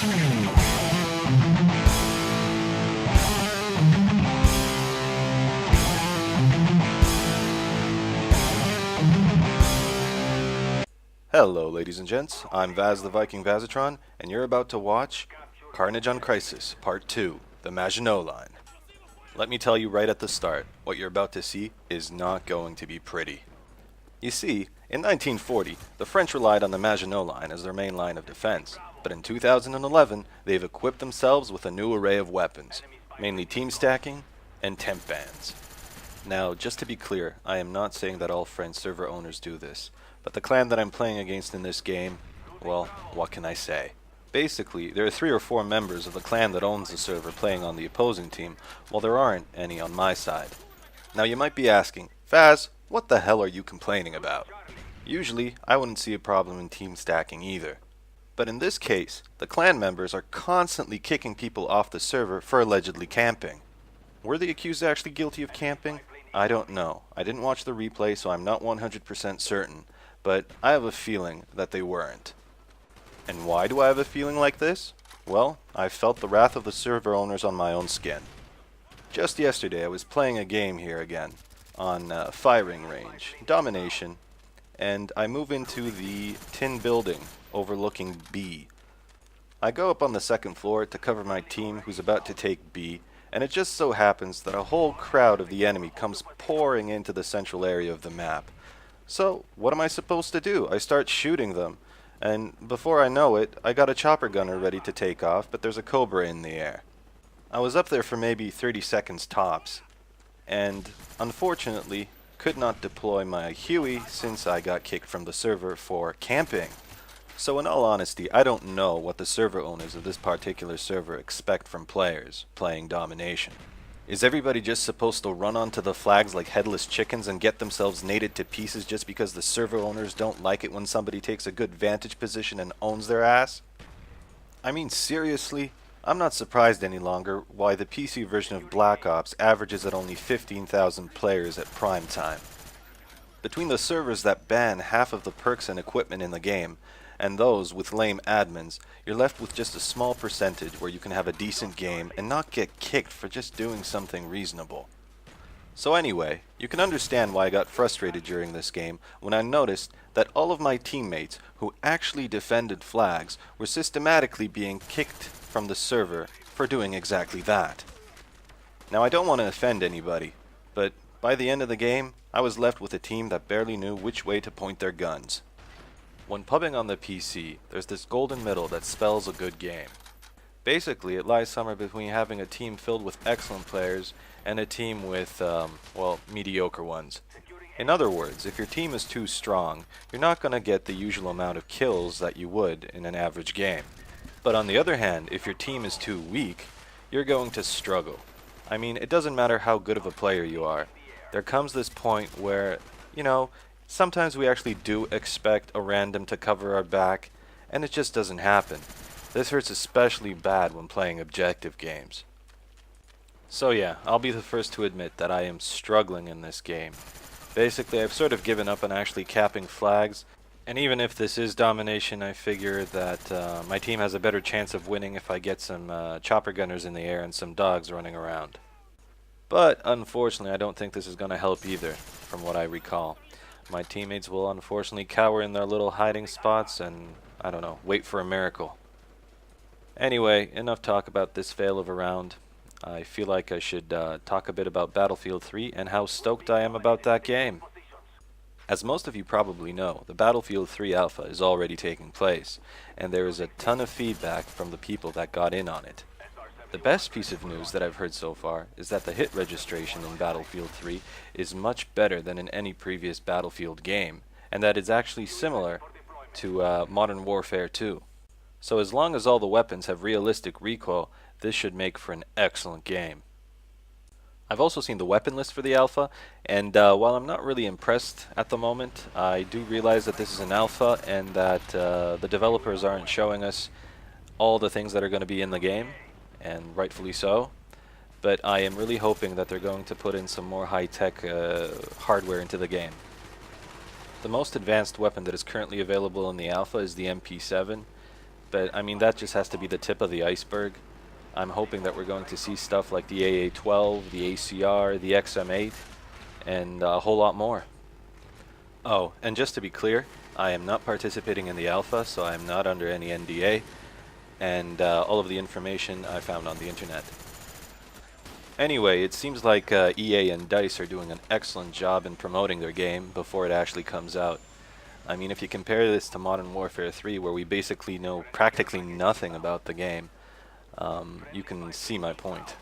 Hello ladies and gents, I'm Vaz the Viking Vazitron, and you're about to watch Carnage on Crisis, Part 2, the Maginot Line. Let me tell you right at the start, what you're about to see is not going to be pretty. You see, in 1940, the French relied on the Maginot Line as their main line of defense, but in 2011, they've equipped themselves with a new array of weapons, mainly team stacking and temp bans. Now, just to be clear, I am not saying that all French server owners do this, but the clan that I'm playing against in this game, well, what can I say? Basically, there are 3 or 4 members of the clan that owns the server playing on the opposing team, while there aren't any on my side. Now you might be asking, Faz, what the hell are you complaining about? Usually, I wouldn't see a problem in team stacking either. But in this case, the clan members are constantly kicking people off the server for allegedly camping. Were the accused actually guilty of camping? I don't know. I didn't watch the replay, so I'm not 100% certain, but I have a feeling that they weren't. And why do I have a feeling like this? Well, I've felt the wrath of the server owners on my own skin. Just yesterday I was playing a game here again, on firing range, domination, and I move into the tin building overlooking B. I go up on the 2nd floor to cover my team who's about to take B, and it just so happens that a whole crowd of the enemy comes pouring into the central area of the map. So, what am I supposed to do? I start shooting them, and before I know it, I got a chopper gunner ready to take off, but there's a Cobra in the air. I was up there for maybe 30 seconds tops, and unfortunately could not deploy my Huey since I got kicked from the server for camping. So in all honesty, I don't know what the server owners of this particular server expect from players playing domination. Is everybody just supposed to run onto the flags like headless chickens and get themselves naded to pieces just because the server owners don't like it when somebody takes a good vantage position and owns their ass? I mean, seriously? I'm not surprised any longer why the PC version of Black Ops averages at only 15,000 players at prime time. Between the servers that ban half of the perks and equipment in the game, and those with lame admins, you're left with just a small percentage where you can have a decent game and not get kicked for just doing something reasonable. So anyway, you can understand why I got frustrated during this game when I noticed that all of my teammates who actually defended flags were systematically being kicked from the server for doing exactly that. Now I don't want to offend anybody, but by the end of the game, I was left with a team that barely knew which way to point their guns. When pubbing on the PC, there's this golden middle that spells a good game. Basically, it lies somewhere between having a team filled with excellent players and a team with, mediocre ones. In other words, if your team is too strong, you're not going to get the usual amount of kills that you would in an average game. But on the other hand, if your team is too weak, you're going to struggle. I mean, it doesn't matter how good of a player you are. There comes this point where, sometimes we actually do expect a random to cover our back, and it just doesn't happen. This hurts especially bad when playing objective games. So yeah, I'll be the first to admit that I am struggling in this game. Basically, I've sort of given up on actually capping flags, and even if this is domination, I figure that my team has a better chance of winning if I get some chopper gunners in the air and some dogs running around. But unfortunately, I don't think this is going to help either, from what I recall. My teammates will unfortunately cower in their little hiding spots and, wait for a miracle. Anyway, enough talk about this fail of a round. I feel like I should talk a bit about Battlefield 3 and how stoked I am about that game. As most of you probably know, the Battlefield 3 alpha is already taking place, and there is a ton of feedback from the people that got in on it. The best piece of news that I've heard so far is that the hit registration in Battlefield 3 is much better than in any previous Battlefield game, and that it's actually similar to Modern Warfare 2. So as long as all the weapons have realistic recoil, this should make for an excellent game. I've also seen the weapon list for the alpha, and while I'm not really impressed at the moment, I do realize that this is an alpha and that the developers aren't showing us all the things that are going to be in the game, and rightfully so. But I am really hoping that they're going to put in some more high-tech hardware into the game. The most advanced weapon that is currently available in the alpha is the MP7, but I mean that just has to be the tip of the iceberg. I'm hoping that we're going to see stuff like the AA-12, the ACR, the XM8, and a whole lot more. Oh, and just to be clear, I am not participating in the alpha, so I am not under any NDA, and all of the information I found on the internet. Anyway, it seems like EA and DICE are doing an excellent job in promoting their game before it actually comes out. I mean, if you compare this to Modern Warfare 3, where we basically know practically nothing about the game, you can see my point.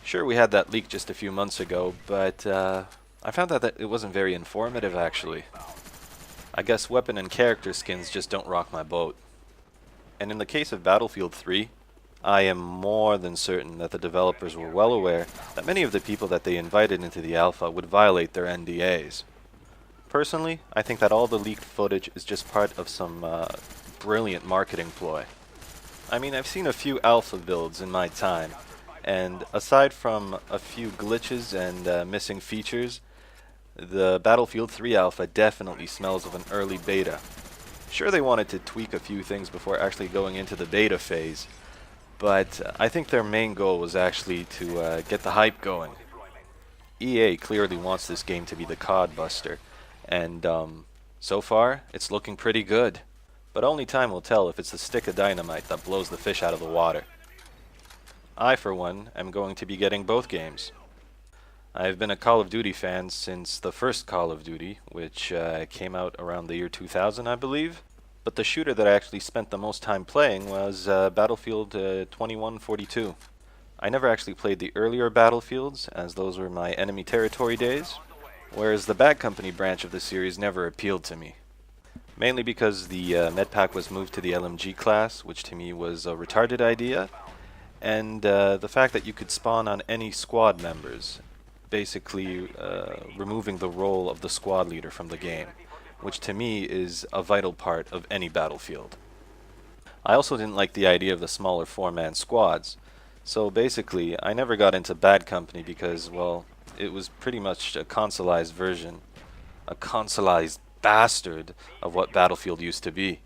Sure, we had that leak just a few months ago, but I found that it wasn't very informative, actually. I guess weapon and character skins just don't rock my boat. And in the case of Battlefield 3, I am more than certain that the developers were well aware that many of the people that they invited into the alpha would violate their NDAs. Personally, I think that all the leaked footage is just part of some brilliant marketing ploy. I mean, I've seen a few alpha builds in my time, and aside from a few glitches and missing features, the Battlefield 3 alpha definitely smells of an early beta. Sure, they wanted to tweak a few things before actually going into the beta phase, but I think their main goal was actually to get the hype going. EA clearly wants this game to be the CoD buster, and so far, it's looking pretty good. But only time will tell if it's the stick of dynamite that blows the fish out of the water. I, for one, am going to be getting both games. I've been a Call of Duty fan since the first Call of Duty, which came out around the year 2000, I believe. But the shooter that I actually spent the most time playing was Battlefield 2142. I never actually played the earlier Battlefields, as those were my enemy territory days, whereas the Bad Company branch of the series never appealed to me. Mainly because the medpack was moved to the LMG class, which to me was a retarded idea, and the fact that you could spawn on any squad members, basically removing the role of the squad leader from the game, which to me is a vital part of any Battlefield. I also didn't like the idea of the smaller four-man squads, so basically I never got into Bad Company because, well, it was pretty much a consoleized version, a consoleized bastard of what Battlefield used to be.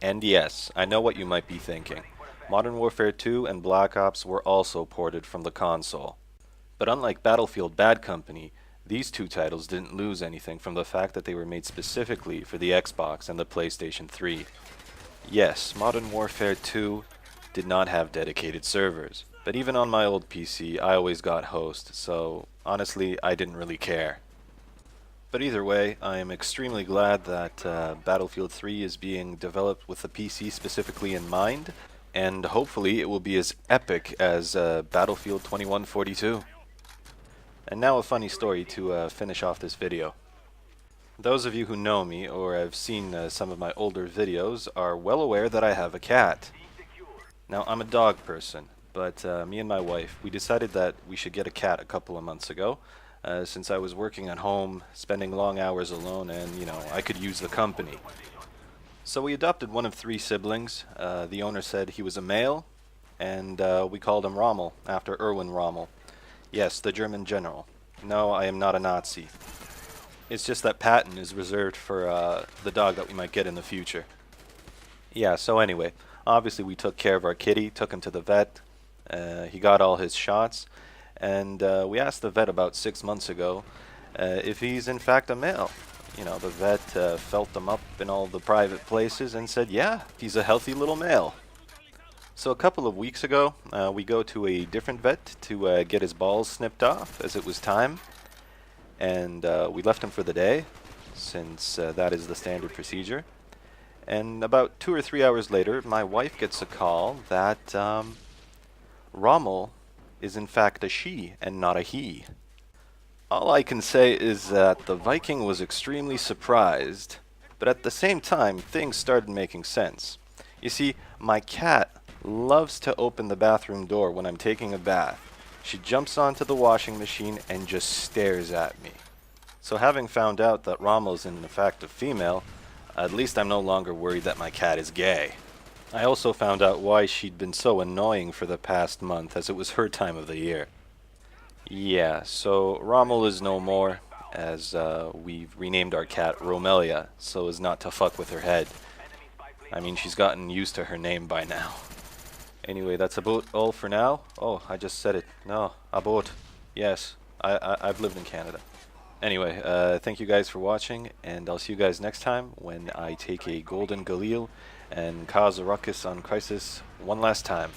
And yes, I know what you might be thinking. Modern Warfare 2 and Black Ops were also ported from the console. But unlike Battlefield Bad Company, these two titles didn't lose anything from the fact that they were made specifically for the Xbox and the PlayStation 3. Yes, Modern Warfare 2 did not have dedicated servers, but even on my old PC I always got host, so honestly I didn't really care. But either way, I am extremely glad that Battlefield 3 is being developed with the PC specifically in mind, and hopefully it will be as epic as Battlefield 2142. And now a funny story to finish off this video. Those of you who know me or have seen some of my older videos are well aware that I have a cat. Now, I'm a dog person, but me and my wife, we decided that we should get a cat a couple of months ago, since I was working at home, spending long hours alone, and, you know, I could use the company. So we adopted one of 3 siblings. The owner said he was a male, and we called him Rommel, after Erwin Rommel. Yes, the German general. No, I am not a Nazi. It's just that Patton is reserved for the dog that we might get in the future. Yeah, so anyway, obviously we took care of our kitty, took him to the vet. He got all his shots, and we asked the vet about 6 months ago if he's in fact a male. You know, the vet felt him up in all the private places and said, yeah, he's a healthy little male. So a couple of weeks ago, we go to a different vet to get his balls snipped off, as it was time. And we left him for the day, since that is the standard procedure. And about 2 or 3 hours later, my wife gets a call that Rommel is in fact a she and not a he. All I can say is that the Viking was extremely surprised, but at the same time, things started making sense. You see, my cat loves to open the bathroom door when I'm taking a bath. She jumps onto the washing machine and just stares at me. So having found out that Rommel's in fact a female, at least I'm no longer worried that my cat is gay. I also found out why she'd been so annoying for the past month, as it was her time of the year. Yeah, so Rommel is no more, as we've renamed our cat Romelia, so as not to fuck with her head. I mean, she's gotten used to her name by now. Anyway, that's about all for now. Oh, I just said it. No, about. Yes, I've lived in Canada. Anyway, thank you guys for watching, and I'll see you guys next time when I take a Golden Galil and cause a ruckus on Crisis one last time.